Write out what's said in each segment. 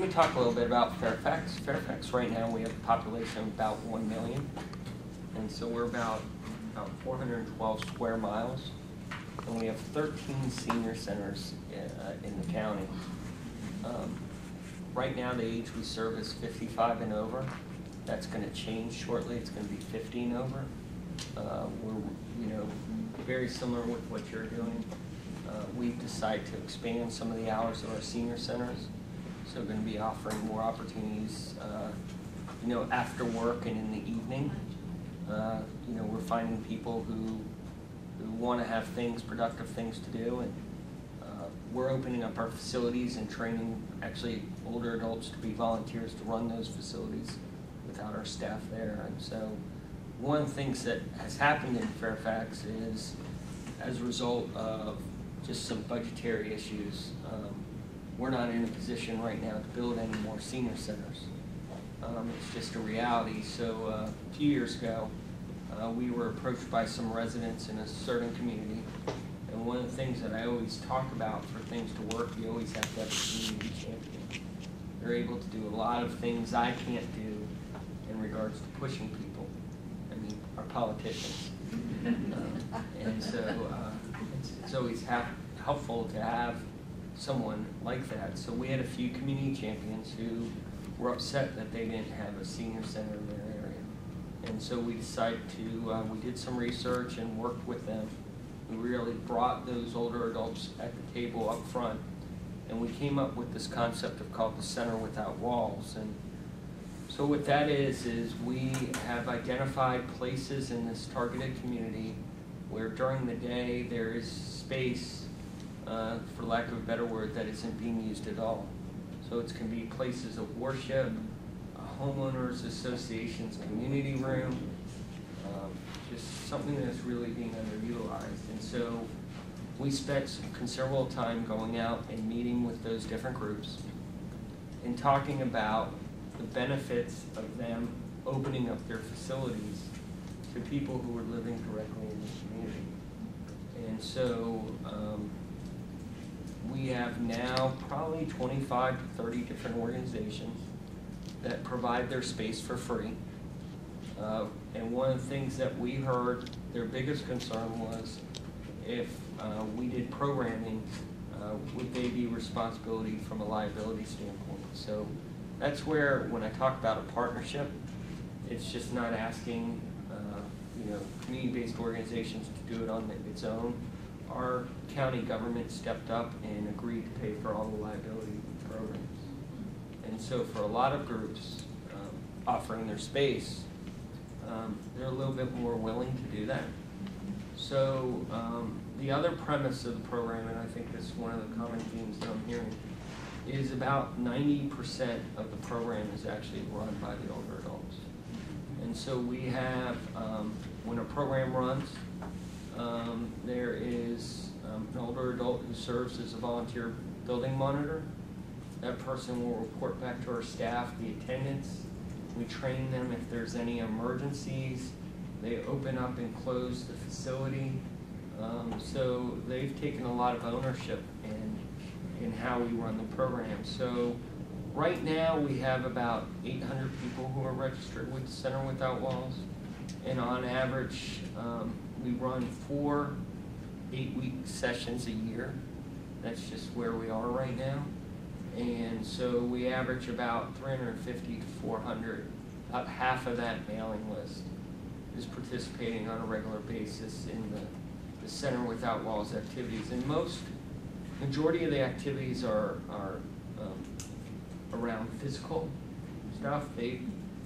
Let me talk a little bit about Fairfax. Fairfax right now, we have a population of about 1 million. And so we're about 412 square miles. And we have 13 senior centers in the county. Right now, the age we serve is 55 and over. That's going to change shortly. It's going to be 50 and over. We're, very similar with what you're doing. We've decided to expand some of the hours of our senior centers. So we're going to be offering more opportunities, after work and in the evening. We're finding people who want to have productive things to do, and we're opening up our facilities and training actually older adults to be volunteers to run those facilities without our staff there. And so one of the things that has happened in Fairfax is, as a result of just some budgetary issues, we're not in a position right now to build any more senior centers. It's just a reality. So a few years ago, we were approached by some residents in a certain community, and one of the things that I always talk about for things to work, you always have to have a community champion. They're able to do a lot of things I can't do in regards to pushing people. I mean, our politicians. And so it's always helpful to have someone like that. So we had a few community champions who were upset that they didn't have a senior center in their area. And so we decided to, we did some research and worked with them. We really brought those older adults at the table up front, and we came up with this concept called the Center Without Walls. And so what that is we have identified places in this targeted community where during the day there is space, for lack of a better word, that isn't being used at all. So it can be places of worship, homeowners associations, community room, just something that's really being underutilized. And so we spent some considerable time going out and meeting with those different groups and talking about the benefits of them opening up their facilities to people who are living directly in the community. And so we have now probably 25 to 30 different organizations that provide their space for free. And one of the things that we heard, their biggest concern was if we did programming, would they be responsibility from a liability standpoint? So that's where, when I talk about a partnership, it's just not asking community-based organizations to do it on its own. Our county government stepped up and agreed to pay for all the liability programs. And so for a lot of groups offering their space, they're a little bit more willing to do that. So the other premise of the program, and I think this is one of the common themes that I'm hearing, is about 90% of the program is actually run by the older adults. And so we have, when a program runs, there is an older adult who serves as a volunteer building monitor. That person will report back to our staff the attendance. We train them if there's any emergencies. They open up and close the facility. So they've taken a lot of ownership in how we run the program. So right now we have about 800 people who are registered with the Center Without Walls. And on average, we run 4 8-week sessions a year. That's just where we are right now. And so we average about 350 to 400. About half of that mailing list is participating on a regular basis in the Center Without Walls activities. And majority of the activities are around physical stuff.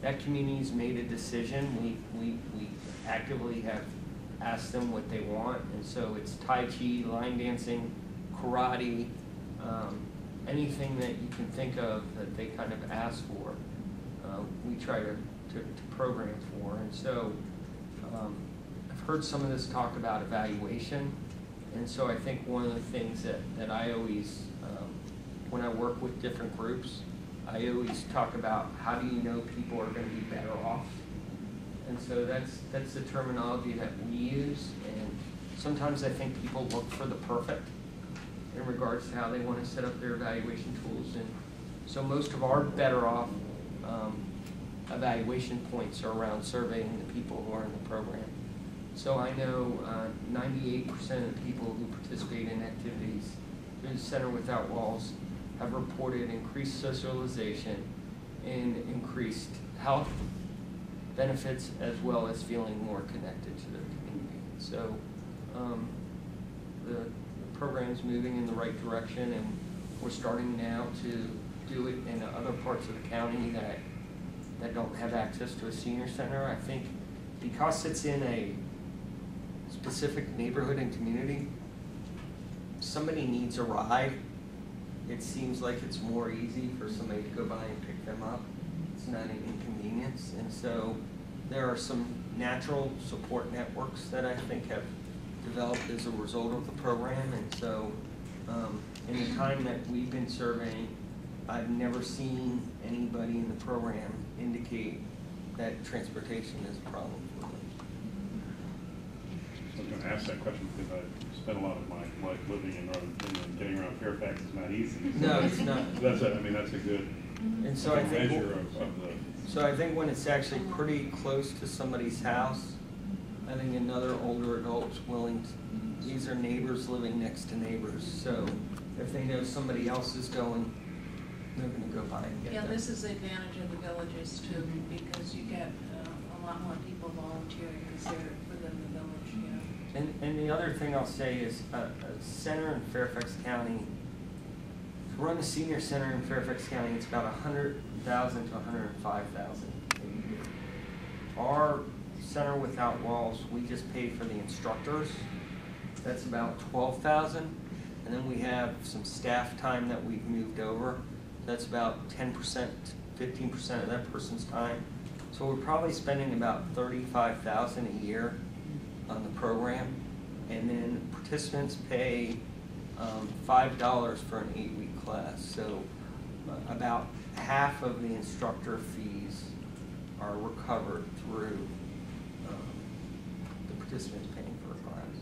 That community's made a decision. We actively have asked them what they want, and so it's Tai Chi, line dancing, karate, anything that you can think of that they kind of ask for, we try to program for. And so I've heard some of this talk about evaluation, and so I think one of the things that I always, when I work with different groups, I always talk about how do you know people are going to be better off. And so that's the terminology that we use, and sometimes I think people look for the perfect in regards to how they want to set up their evaluation tools. And So most of our better off evaluation points are around surveying the people who are in the program. So I know 98% of the people who participate in activities through the Center Without Walls have reported increased socialization and increased health benefits, as well as feeling more connected to their community. So the program's moving in the right direction, and we're starting now to do it in other parts of the county that don't have access to a senior center. I think because it's in a specific neighborhood and community, somebody needs a ride. It seems like it's more easy for somebody to go by and pick them up. It's not an inconvenience. And so there are some natural support networks that I think have developed as a result of the program. And so in the time that we've been surveying, I've never seen anybody in the program indicate that transportation is a problem for them. I was going to ask that question because I spent a lot of my life living in Northern Virginia, and getting around Fairfax is not easy. No, it's not. That's a, I mean, that's a good and so I think measure of the... So I think when it's actually pretty close to somebody's house, I think another older adult's willing to, these are neighbors living next to neighbors, so if they know somebody else is going, they're going to go by and get them. This is the advantage of the villages too, because you get a lot more people volunteering because they're within the village. And the other thing I'll say is a center in Fairfax County, to run a senior center in Fairfax County, it's about $100,000 to $105,000 a year. Our Center Without Walls, we just pay for the instructors. That's about $12,000, and then we have some staff time that we've moved over. That's about 10%, 15% of that person's time. So we're probably spending about $35,000 a year on the program, and then participants pay $5 for an 8-week class. So about half of the instructor fees are recovered through the participants paying for a class.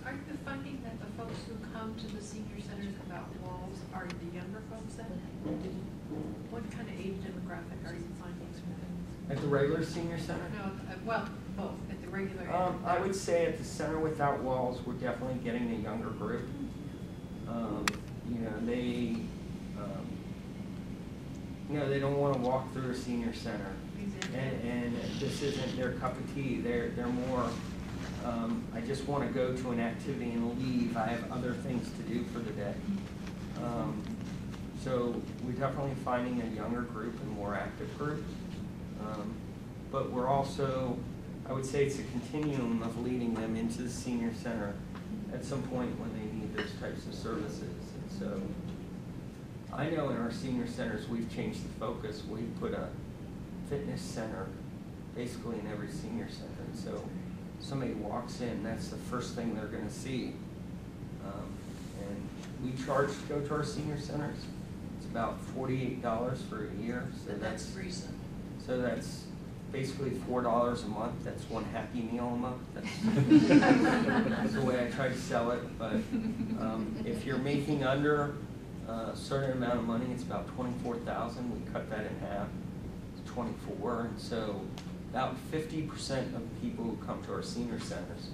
Are you finding that the folks who come to the senior centers without walls are the younger folks then? What kind of age demographic are you finding? At the regular senior center? No, well, both, at the regular I would say at the Center Without Walls, we're definitely getting a younger group. They don't want to walk through a senior center, and this isn't their cup of tea. They're more, I just want to go to an activity and leave. I have other things to do for the day. So we're definitely finding a younger group and more active group. But we're also, I would say it's a continuum of leading them into the senior center at some point when they need those types of services. And so I know in our senior centers we've changed the focus. We put a fitness center basically in every senior center. And so somebody walks in, that's the first thing they're going to see. And we charge to go to our senior centers. It's about $48 for a year. So that's recent. So that's basically $4 a month. That's one Happy Meal a month. That's the way I try to sell it. But if you're making under a certain amount of money, it's about $24,000. We cut that in half to $24,000. And so about 50% of people who come to our senior centers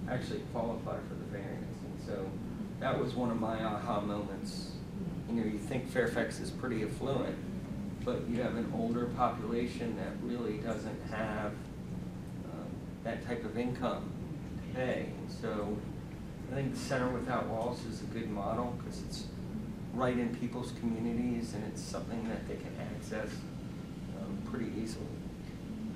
actually qualify for the variance. And so that was one of my aha moments. You think Fairfax is pretty affluent, but you have an older population that really doesn't have that type of income to pay. And so I think Center Without Walls is a good model because it's right in people's communities and it's something that they can access pretty easily.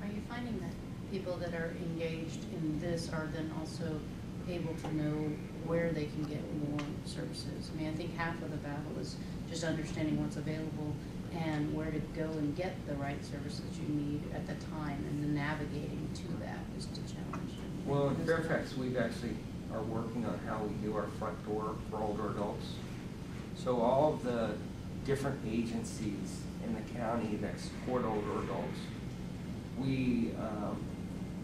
Are you finding that people that are engaged in this are then also able to know where they can get more services? I mean, I think half of the battle is just understanding what's available and where to go and get the right services you need at the time, and then navigating to that is the challenge. Well, in Fairfax, we actually are working on how we do our front door for older adults. So all of the different agencies in the county that support older adults, we,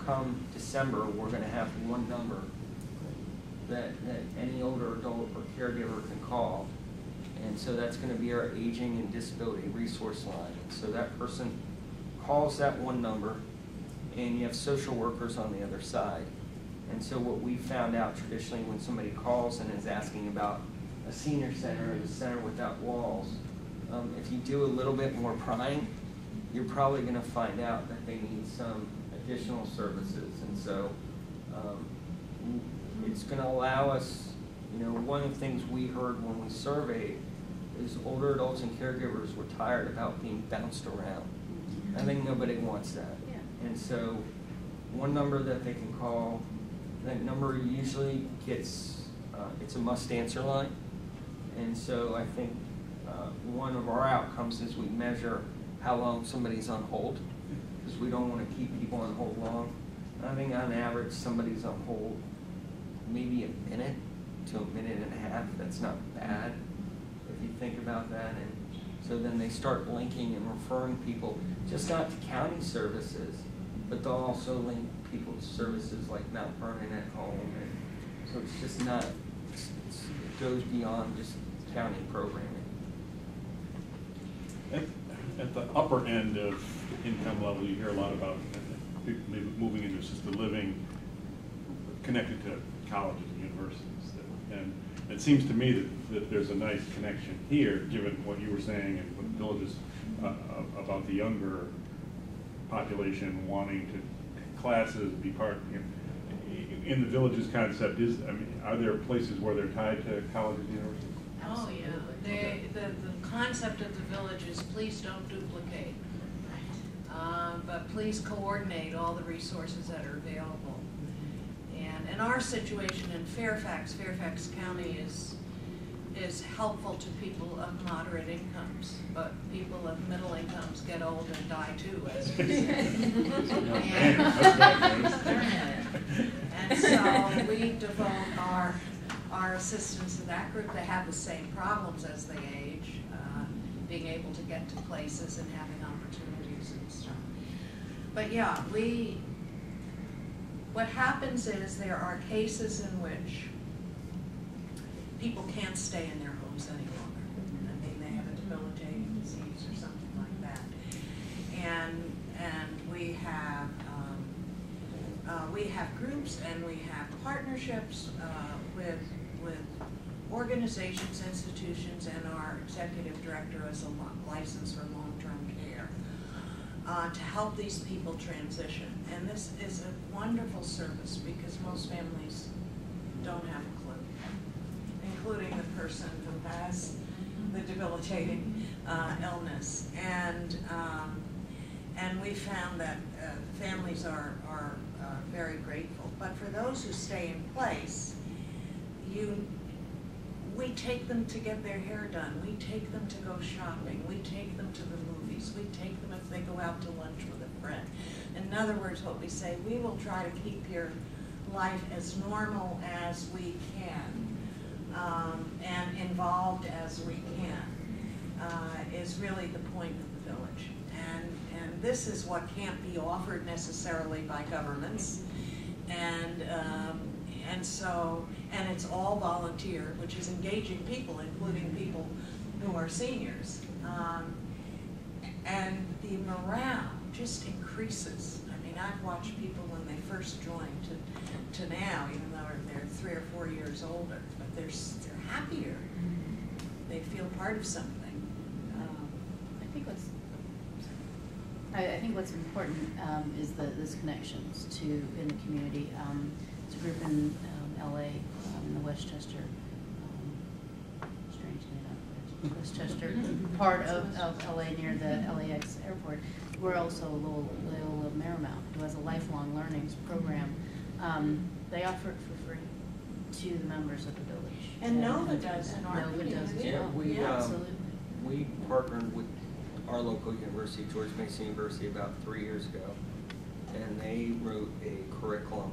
come December, we're going to have one number that any older adult or caregiver can call And so that's going to be our aging and disability resource line. So that person calls that one number, and you have social workers on the other side. And so what we found out traditionally when somebody calls and is asking about a senior center or the center without walls, if you do a little bit more prying, you're probably going to find out that they need some additional services. And so it's going to allow us, you know, one of the things we heard when we surveyed is older adults and caregivers were tired about being bounced around. I think nobody wants that. Yeah. And so one number that they can call, that number usually gets, it's a must answer line. And so I think one of our outcomes is we measure how long somebody's on hold, because we don't want to keep people on hold long. I think on average somebody's on hold maybe a minute to a minute and a half. That's not bad if you think about that. And so then they start linking and referring people, just not to county services, but they'll also link people to services like Mount Vernon at home. And so it's just not, it goes beyond just county programming. At the upper end of income level, you hear a lot about people moving into assisted living connected to colleges and universities. And it seems to me that there's a nice connection here, given what you were saying and what Bill just about the younger population wanting to classes be part. You know, in the Villages concept, are there places where they're tied to colleges and universities? Oh, yeah. The concept of the Village is please don't duplicate, but please coordinate all the resources that are available. And in our situation in Fairfax County is helpful to people of moderate incomes, but people of middle incomes get old and die too, as we say. And so we devote our assistance to that group. They have the same problems as they age, being able to get to places and having opportunities and stuff. But yeah, what happens is there are cases in which people can't stay in their homes any longer. I mean, they have a debilitating disease or something like that. And we have groups and we have partnerships with organizations, institutions, and our executive director is a license for long-term care to help these people transition. And this is a wonderful service because most families don't have a clue, including the person who has the debilitating illness. And we found that families are very grateful. But for those who stay in place, we take them to get their hair done. We take them to go shopping. We take them to the movies. We take them if they go out to lunch with a friend. In other words, what we say, we will try to keep your life as normal as we can and involved as we can is really the point of the Village. And this is what can't be offered necessarily by governments. And it's all volunteer, which is engaging people, including people who are seniors. And the morale just increases. I mean, I've watched people when they first joined to now, even though they're 3 or 4 years older, but they're happier. They feel part of something. I think what's important is this connections in the community. It's a group in LA, in the Westchester, strangely enough, Westchester part of LA near the LAX airport. We're also Loyola Marymount, who has a lifelong learnings program. They offer it for free to the members of the Village. And Nova does in our community. Nova does as well. Absolutely. We partnered with our local university, George Mason University, about 3 years ago, and they wrote a curriculum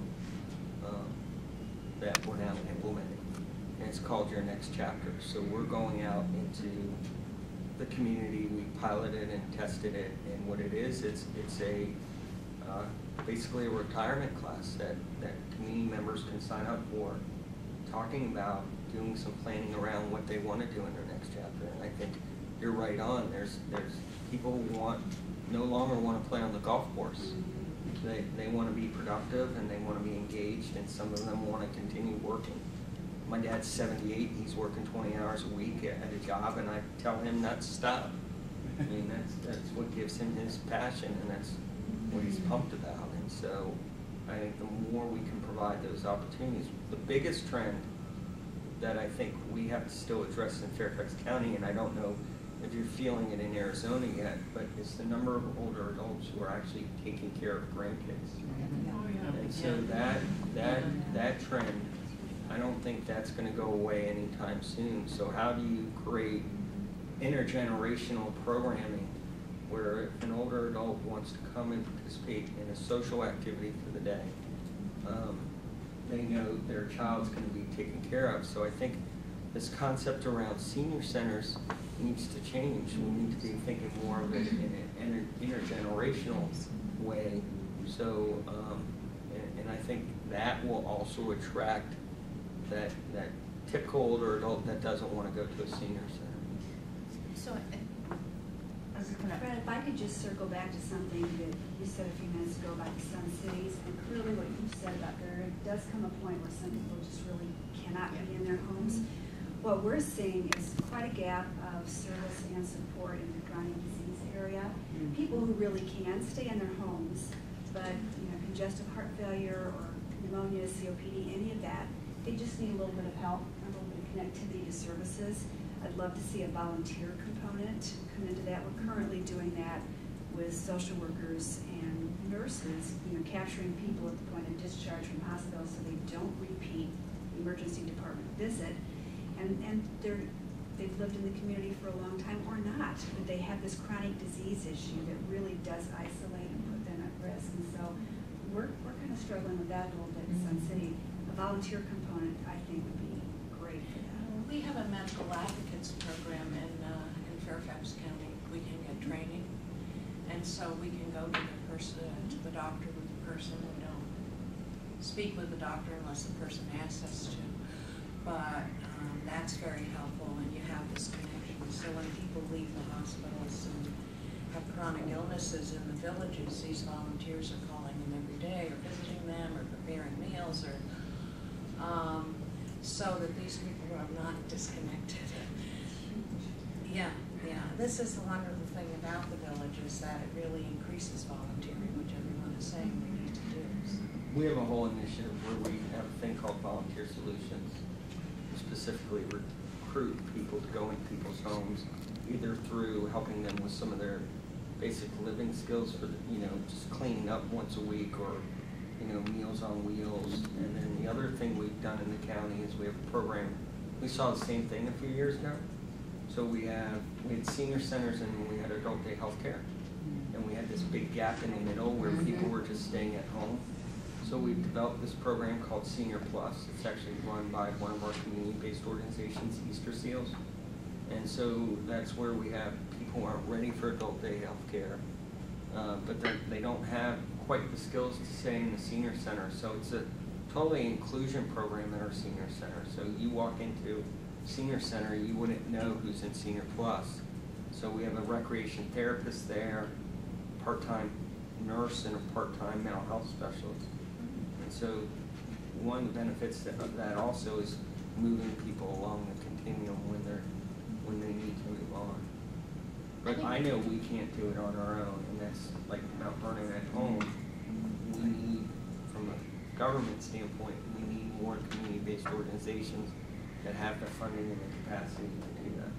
that we're now implementing, and it's called Your Next Chapter. So we're going out into the community. We piloted and tested it, and what it is, it's a basically a retirement class that community members can sign up for, talking about doing some planning around what they want to do in their next chapter. And I think you're right on. There's people who no longer want to play on the golf course. They want to be productive and they want to be engaged, and some of them want to continue working. My dad's 78, he's working 20 hours a week at a job, and I tell him not to stop. I mean, that's what gives him his passion, and that's what he's pumped about. And so I think the more we can provide those opportunities, the biggest trend that I think we have to still address in Fairfax County, and I don't know if you're feeling it in Arizona yet, but it's the number of older adults who are actually taking care of grandkids. And so that trend, I don't think that's going to go away anytime soon. So how do you create intergenerational programming where if an older adult wants to come and participate in a social activity for the day, they know their child's going to be taken care of. So I think this concept around senior centers needs to change. We need to be thinking more of it in an intergenerational way. So, and I think that will also attract that typical older adult that doesn't want to go to a senior center. So, Brad, if I could just circle back to something that you said a few minutes ago about the Sun Cities, and clearly what you said about there does come a point where some people just really cannot be in their homes. What we're seeing is quite a gap of service and support in the chronic disease area. People who really can stay in their homes, but congestive heart failure or pneumonia, COPD, any of that, they just need a little bit of help, a little bit of connectivity to services. I'd love to see a volunteer component come into that. We're currently doing that with social workers and nurses, capturing people at the point of discharge from hospitals so they don't repeat the emergency department visit. And they've lived in the community for a long time or not, but they have this chronic disease issue that really does isolate and put them at risk. And so we're kind of struggling with that a little bit in Sun City. A volunteer component, I think, would be great for that. We have a medical advocates program in Fairfax County. We can get training, and so we can go to the doctor with the person. We don't speak with the doctor unless the person asks us to. But that's very helpful, and you have this connection. So when people leave the hospitals and have chronic illnesses in the villages, these volunteers are calling them every day, or visiting them, or preparing meals, or so that these people are not disconnected. Yeah. This is the wonderful thing about the village is that it really increases volunteering, which everyone is saying we need to do. We have a whole initiative where we have a thing called Volunteer Solutions. Specifically recruit people to go into people's homes, either through helping them with some of their basic living skills for just cleaning up once a week, or Meals on Wheels. And then the other thing we've done in the county is we have a program. We saw the same thing a few years ago. So we had senior centers and we had adult day health care, and we had this big gap in the middle where people were just staying at home. So we've developed this program called Senior Plus. It's actually run by one of our community-based organizations, Easter Seals. And so that's where we have people who aren't ready for adult day health care, but they don't have quite the skills to stay in the senior center. So it's a totally inclusion program at our senior center. So you walk into senior center, you wouldn't know who's in Senior Plus. So we have a recreation therapist there, part-time nurse, and a part-time mental health specialist. And so one of the benefits of that also is moving people along the continuum when they need to move on. But I know we can't do it on our own, and that's like Mount Vernon at home. We need, from a government standpoint, we need more community-based organizations that have the funding and the capacity to do that.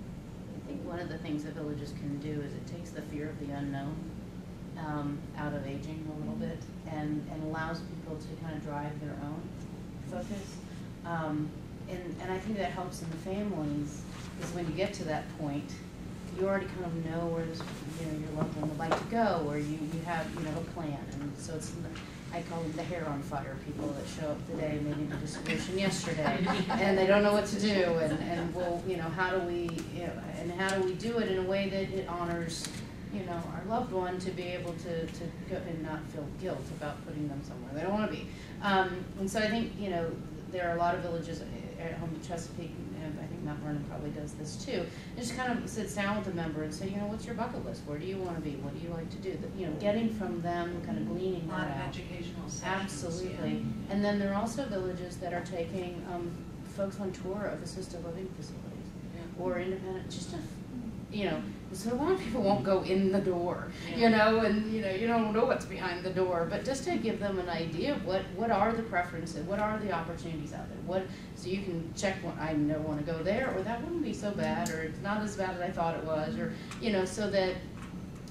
I think one of the things that villages can do is it takes the fear of the unknown out of aging a little bit, and allows people to kind of drive their own focus. And I think that helps in the families, because when you get to that point, you already kind of know where your loved one would like to go, or you have a plan. And so it's, I call them the hair on fire people that show up today, maybe the dissolution yesterday, and they don't know what to do. And well, how do we do it in a way that it honors our loved one to be able to go and not feel guilt about putting them somewhere they don't want to be. And so I think there are a lot of villages at home in Chesapeake, I think Mount Vernon probably does this too, and just kind of sits down with the member and say, you know, what's your bucket list? Where do you want to be? What do you like to do? You know, getting from them, kind of gleaning A lot that of out. educational sessions. Absolutely. Yeah. And then there are also villages that are taking folks on tour of assisted living facilities Yeah. or independent, just to, you know, so a lot of people won't go in the door, Yeah. you know, and you don't know what's behind the door, but just to give them an idea of what are the preferences, what are the opportunities out there, so you can check what I know want to go there, or that wouldn't be so bad, or it's not as bad as I thought it was, or so that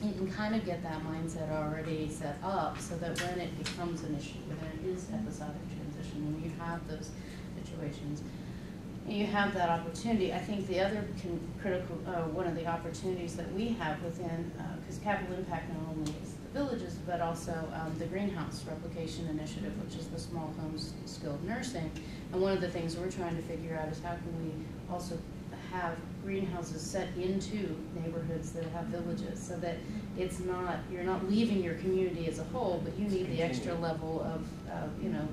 you can kind of get that mindset already set up, so that when it becomes an issue, when it is episodic transition, when you have those situations, you have that opportunity. I think the other critical, one of the opportunities that we have within, because capital impact not only is the villages, but also the greenhouse replication initiative, which is the small homes skilled nursing. And one of the things we're trying to figure out is how can we also have greenhouses set into neighborhoods that have villages, so that it's not, you're not leaving your community as a whole, but you need the extra level of,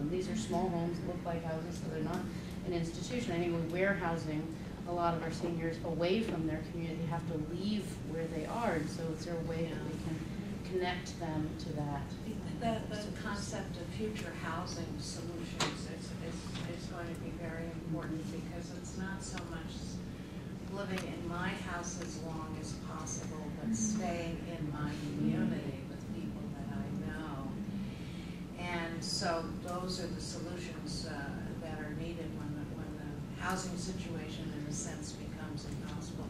these are small homes that look like houses, so they're not an institution. I think we're warehousing a lot of our seniors away from their community, have to leave where they are, and so is there a way that we can connect them to that? The concept of future housing solutions is going to be very important, because it's not so much living in my house as long as possible, but staying in my community with people that I know. And so those are the solutions that are needed when the housing situation, in a sense, becomes impossible.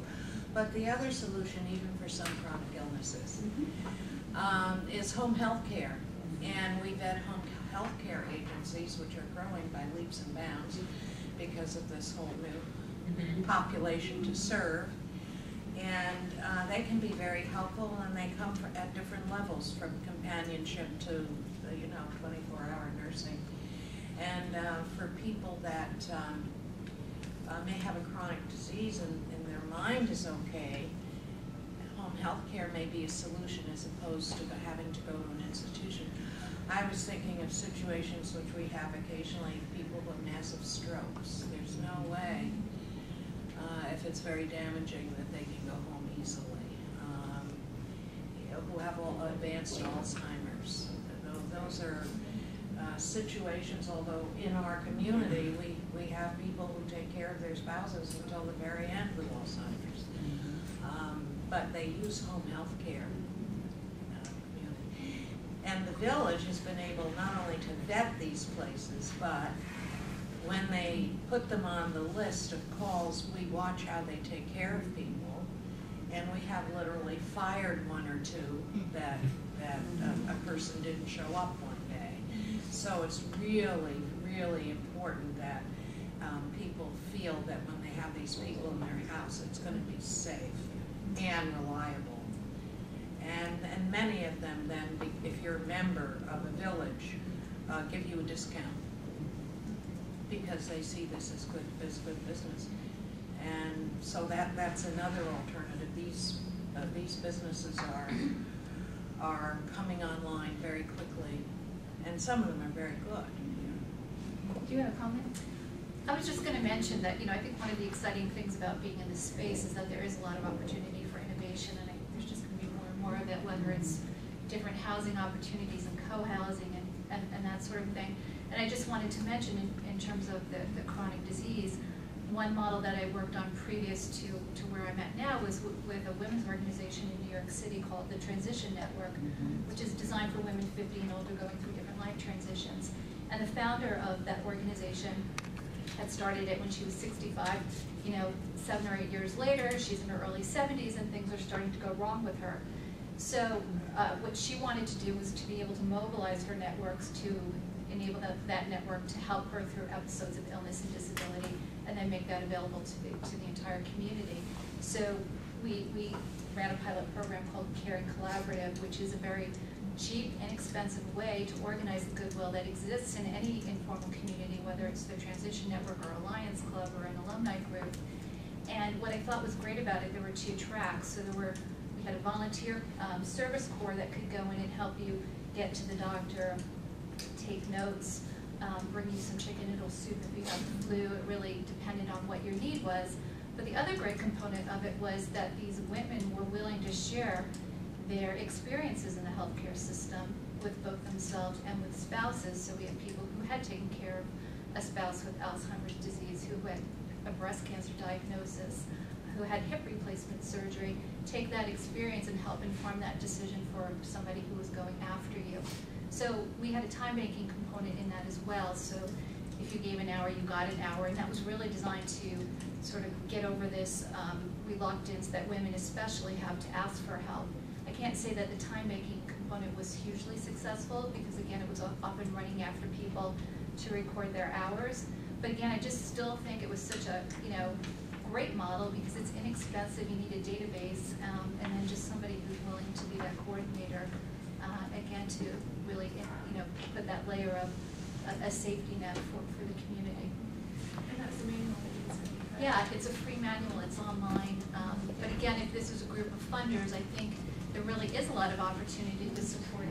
But the other solution, even for some chronic illnesses, is home health care. And we vet home health care agencies, which are growing by leaps and bounds because of this whole new population to serve. And they can be very helpful, and they come at different levels, from companionship to 24-hour nursing. And for people that may have a chronic disease and their mind is okay, home health care may be a solution as opposed to having to go to an institution. I was thinking of situations which we have occasionally, people with massive strokes. There's no way, if it's very damaging, that they can go home easily. Who have advanced Alzheimer's. Those are situations, although in our community we have people who take care of their spouses until the very end with Alzheimer's. But they use home health care in our community. And the village has been able not only to vet these places, but when they put them on the list of calls, we watch how they take care of people. And we have literally fired one or two that a person didn't show up one day. So it's really, really important that people feel that when they have these people in their house, it's going to be safe and reliable. And many of them then, if you're a member of a village, give you a discount because they see this as good business. And so that's another alternative. These businesses are coming online very quickly, and some of them are very good. Do you have a comment? I was just going to mention that, I think one of the exciting things about being in this space is that there is a lot of opportunity for innovation, and I think there's just going to be more and more of it, whether it's different housing opportunities and co-housing and that sort of thing. And I just wanted to mention in terms of the chronic disease, one model that I worked on previous to where I'm at now was with a women's organization in New York City called the Transition Network, which is designed for women 50 and older going through different life transitions. And the founder of that organization had started it when she was 65. 7 or 8 years later, she's in her early 70s and things are starting to go wrong with her. So what she wanted to do was to be able to mobilize her networks to enable that network to help her through episodes of illness and disability, and then make that available to the entire community. So we ran a pilot program called Caring Collaborative, which is a very cheap, inexpensive way to organize the goodwill that exists in any informal community, whether it's the Transition Network or Alliance Club or an alumni group. And what I thought was great about it, there were 2 tracks. So we had a volunteer service corps that could go in and help you get to the doctor, take notes, bring you some chicken noodle soup if you have the flu. It really depended on what your need was. But the other great component of it was that these women were willing to share their experiences in the healthcare system with both themselves and with spouses. So we had people who had taken care of a spouse with Alzheimer's disease, who had a breast cancer diagnosis, who had hip replacement surgery, take that experience and help inform that decision for somebody who was going after you. So we had a time-making component in that as well. So if you gave an hour, you got an hour, and that was really designed to sort of get over this reluctance that women especially have to ask for help. I can't say that the time-making component was hugely successful because, again, it was up and running after people to record their hours. But again, I just still think it was such a, great model because it's inexpensive. You need a database, and then just somebody who's willing to be that coordinator, again, to really, put that layer of a safety net for the community. And that's the manual that you sent me, right? Yeah, it's a free manual, it's online. But again, if this is a group of funders, I think there really is a lot of opportunity to support